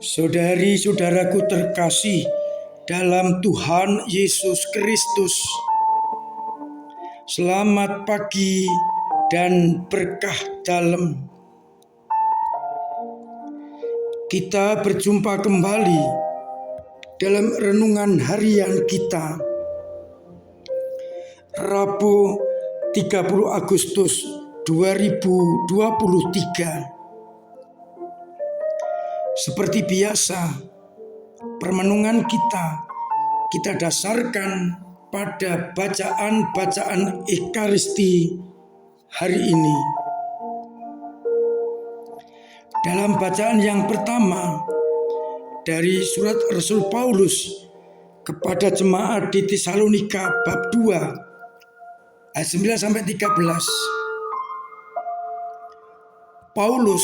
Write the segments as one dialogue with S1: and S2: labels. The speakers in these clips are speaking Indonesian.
S1: Saudari-saudaraku terkasih dalam Tuhan Yesus Kristus, selamat pagi dan berkah dalam. Kita berjumpa kembali dalam renungan harian kita, Rabu 30 Agustus 2023. Seperti biasa, permenungan kita dasarkan pada bacaan-bacaan Ekaristi hari ini. Dalam bacaan yang pertama dari surat Rasul Paulus kepada jemaat di Tesalonika bab 2 ayat 9-13, Paulus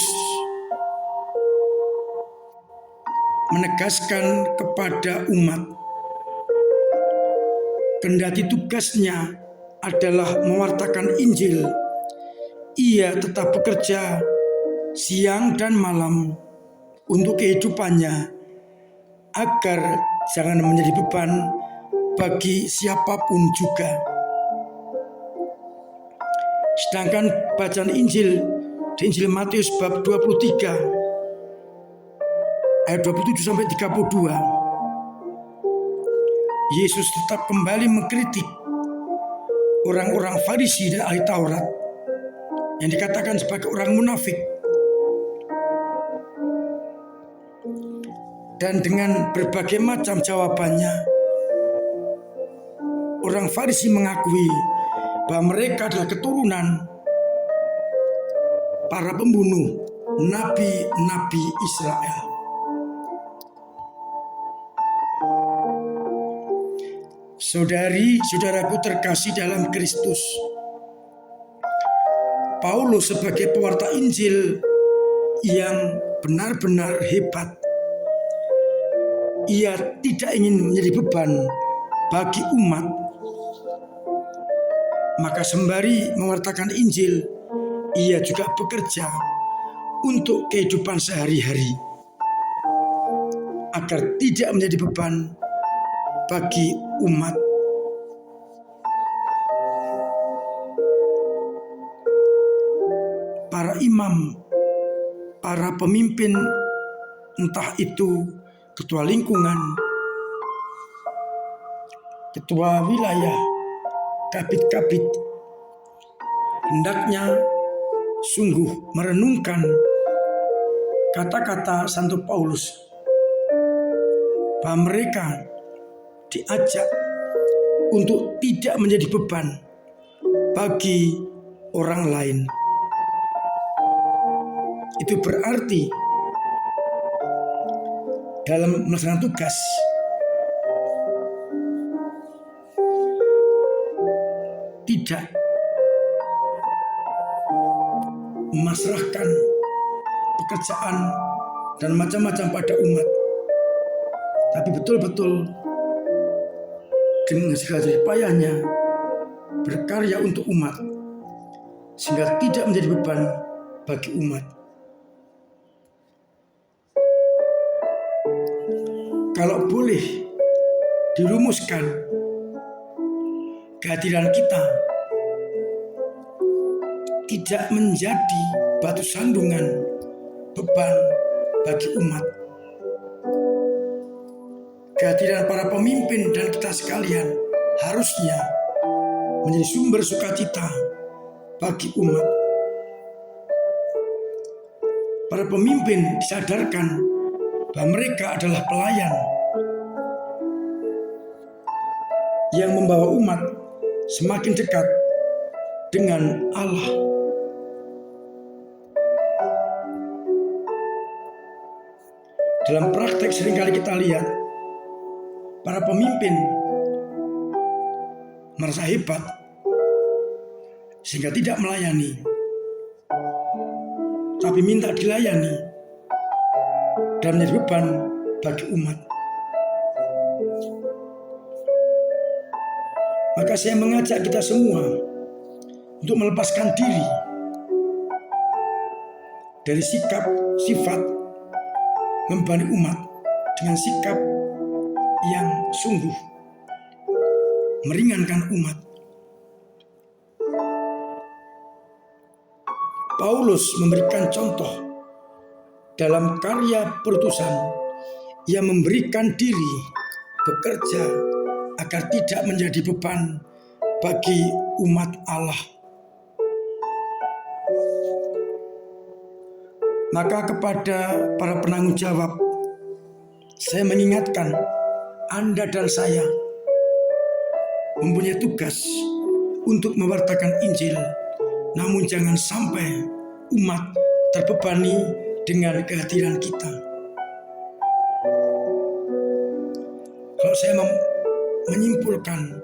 S1: menegaskan kepada umat, kendati tugasnya adalah mewartakan Injil, ia tetap bekerja siang dan malam untuk kehidupannya, agar jangan menjadi beban bagi siapapun juga. Sedangkan bacaan Injil di Injil Matius bab 23 ayat 27-32, Yesus tetap kembali mengkritik orang-orang Farisi dan ahli Taurat yang dikatakan sebagai orang munafik. Dan dengan berbagai macam jawabannya, orang Farisi mengakui bahwa mereka adalah keturunan para pembunuh nabi-nabi Israel. Saudari-saudaraku terkasih dalam Kristus, Paulus sebagai pewarta Injil yang benar-benar hebat, ia tidak ingin menjadi beban bagi umat. Maka sembari mewartakan Injil, ia juga bekerja untuk kehidupan sehari-hari, agar tidak menjadi beban bagi umat. Para imam, para pemimpin, entah itu ketua lingkungan, ketua wilayah, kabit-kabit, hendaknya sungguh merenungkan kata-kata Santo Paulus bahwa mereka diajak untuk tidak menjadi beban bagi orang lain. Itu berarti dalam melaksanakan tugas tidak memasrahkan pekerjaan dan macam-macam pada umat, tapi betul-betul dengan segala jerih payahnya berkarya untuk umat, sehingga tidak menjadi beban bagi umat. Kalau boleh dirumuskan, kehadiran kita tidak menjadi batu sandungan beban bagi umat. Kehadiran para pemimpin dan kita sekalian harusnya menjadi sumber sukacita bagi umat. Para pemimpin disadarkan bahwa mereka adalah pelayan yang membawa umat semakin dekat dengan Allah. Dalam praktek seringkali kita lihat para pemimpin merasa hebat sehingga tidak melayani, tapi minta dilayani dan menjadi beban bagi umat. Maka saya mengajak kita semua untuk melepaskan diri dari sikap, sifat membebani umat dengan sikap yang sungguh meringankan umat. Paulus memberikan contoh dalam karya perutusan. Ia memberikan diri bekerja agar tidak menjadi beban bagi umat Allah. Maka kepada para penanggung jawab, saya mengingatkan Anda dan saya mempunyai tugas untuk mewartakan Injil. Namun jangan sampai umat terbebani dengan kehadiran kita. Kalau saya menyimpulkan,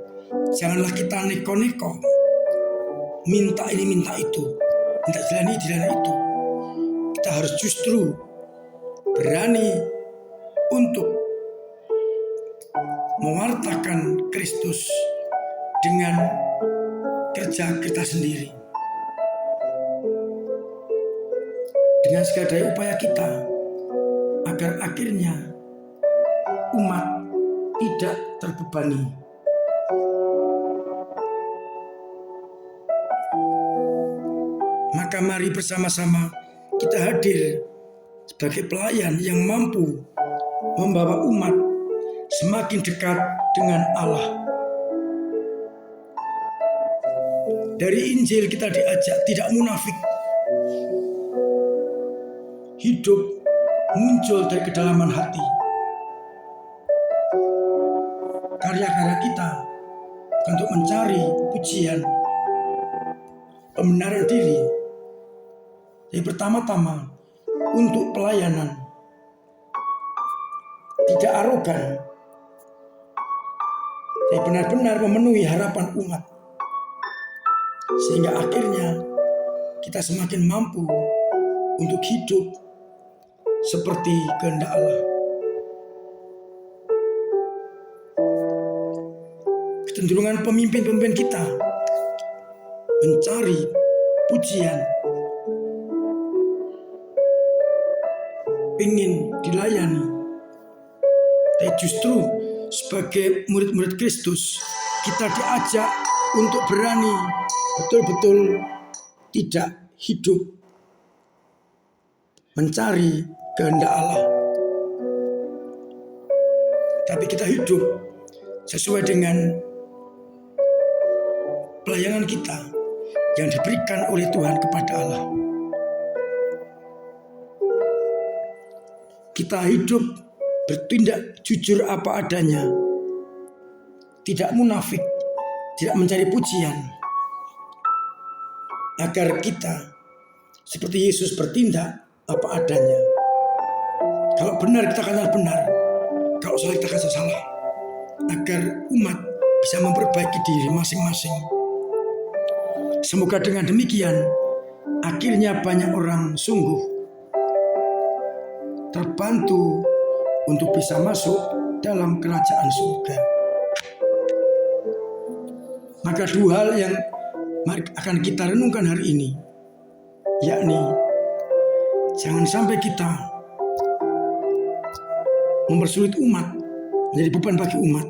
S1: janganlah kita neko-neko, minta ini minta itu, minta jalan ini jalan itu. Kita harus justru berani untuk mewartakan Kristus dengan kerja kita sendiri. Dengan segala daya upaya kita, agar akhirnya umat tidak terbebani. Maka mari bersama-sama kita hadir sebagai pelayan yang mampu membawa umat semakin dekat dengan Allah. Dari Injil kita diajak tidak munafik. Hidup muncul dari kedalaman hati. Karya-karya kita untuk mencari pujian, pembenaran diri. Yang pertama-tama untuk pelayanan. Tidak arogan. Tapi benar-benar memenuhi harapan umat. Sehingga akhirnya kita semakin mampu untuk hidup seperti kehendak Allah. Kecenderungan pemimpin-pemimpin kita mencari pujian, ingin dilayani. Tapi justru sebagai murid-murid Kristus, kita diajak untuk berani betul-betul tidak hidup mencari kehendak Allah, tapi kita hidup sesuai dengan pelayanan kita yang diberikan oleh Tuhan kepada Allah. Kita hidup bertindak jujur apa adanya, tidak munafik, tidak mencari pujian, agar kita seperti Yesus bertindak apa adanya. Kalau benar kita katakan benar, kalau salah kita katakan salah, agar umat bisa memperbaiki diri masing-masing. Semoga dengan demikian akhirnya banyak orang sungguh terbantu untuk bisa masuk dalam kerajaan surga. Maka dua hal yang akan kita renungkan hari ini, yakni jangan sampai kita mempersulit umat, menjadi beban bagi umat.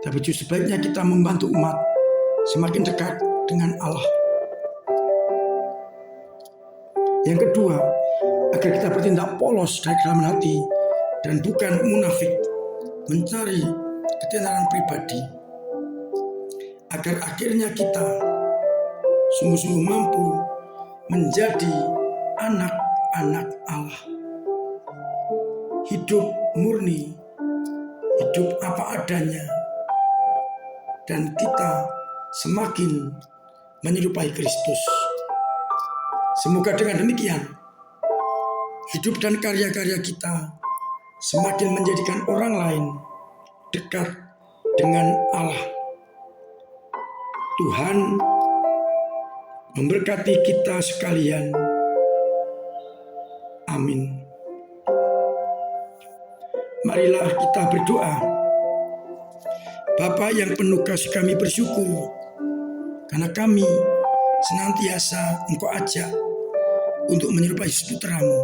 S1: Tapi justru sebaiknya kita membantu umat semakin dekat dengan Allah. Yang kedua, agar kita bertindak polos dari dalam hati dan bukan munafik, mencari ketenaran pribadi, agar akhirnya kita sungguh-sungguh mampu menjadi anak-anak Allah. Hidup murni, hidup apa adanya, dan kita semakin menyerupai Kristus. Semoga dengan demikian hidup dan karya-karya kita semakin menjadikan orang lain dekat dengan Allah. Tuhan memberkati kita sekalian. Amin. Marilah kita berdoa. Bapa yang penuh kasih, kami bersyukur karena kami senantiasa Engkau ajak untuk menyerupai Putra-Mu.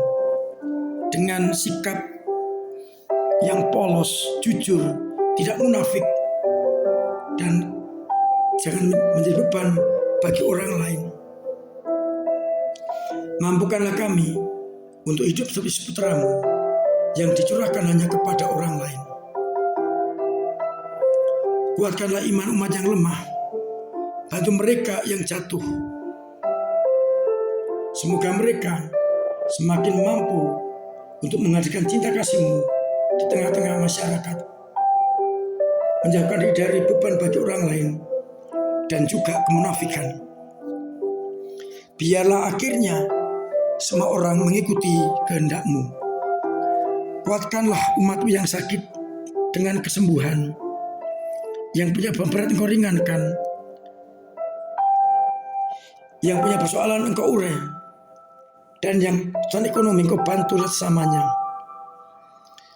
S1: dengan sikap yang polos, jujur, tidak munafik, dan jangan menjadi beban bagi orang lain. Mampukanlah kami untuk hidup seperti putra-Mu yang dicurahkan hanya kepada orang lain. Kuatkanlah iman umat yang lemah, bantu mereka yang jatuh. Semoga mereka semakin mampu untuk menghadirkan cinta kasih-Mu di tengah-tengah masyarakat, menjauhkan diri dari beban bagi orang lain dan juga kemunafikan. Biarlah akhirnya semua orang mengikuti kehendak-Mu. Kuatkanlah umat-Mu yang sakit dengan kesembuhan, yang punya beban berat Engkau ringankan, yang punya persoalan Engkau urai, dan yang persoalan ekonomi Engkau bantu sesamanya.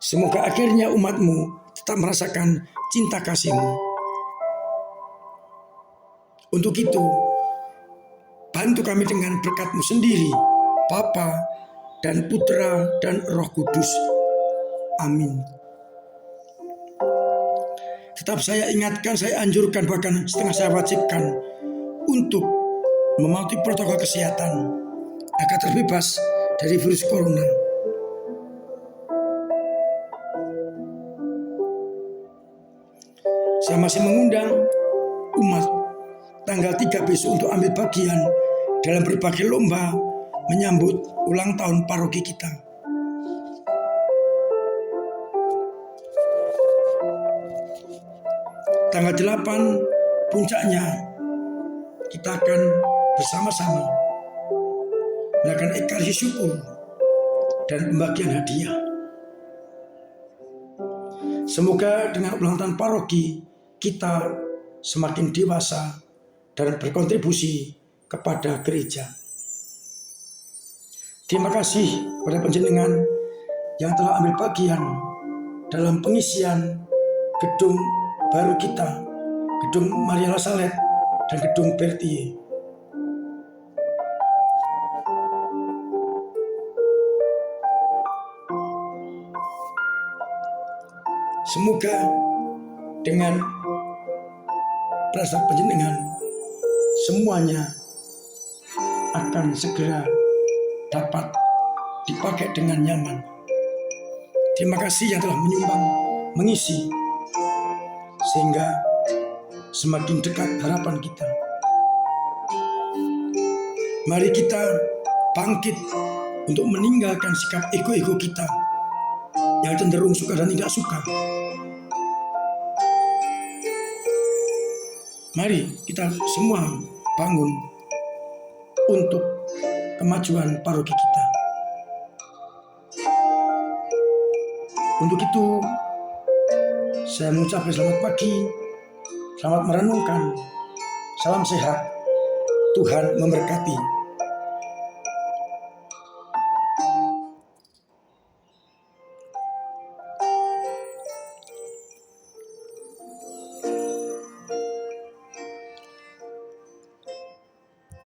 S1: Semoga akhirnya umat-Mu tetap merasakan cinta kasih-Mu. Untuk itu, bantu kami dengan berkat-Mu sendiri, Bapa dan Putra dan Roh Kudus. Amin. Tetap saya ingatkan, saya anjurkan, bahkan setengah saya wajibkan untuk mematuhi protokol kesehatan agar terbebas dari virus corona. Saya masih mengundang umat tanggal 3 besok untuk ambil bagian dalam berbagai lomba menyambut ulang tahun paroki kita. Tanggal 8 puncaknya kita akan bersama-sama melakukan ekaristi syukur dan pembagian hadiah. Semoga dengan ulang tahun paroki kita semakin dewasa dan berkontribusi kepada gereja. Terima kasih kepada panjenengan yang telah ambil bagian dalam pengisian gedung baru kita, gedung Maria La Salette dan gedung Bertie. Semoga dengan perasaan panjenengan semuanya akan segera dapat dipakai dengan nyaman. Terima kasih yang telah menyumbang, mengisi, sehingga semakin dekat harapan kita. Mari kita bangkit untuk meninggalkan sikap ego-ego kita yang cenderung suka dan tidak suka. Mari kita semua bangun untuk kemajuan paroki kita. Untuk itu, saya mengucapkan selamat pagi, selamat merenungkan, salam sehat, Tuhan memberkati.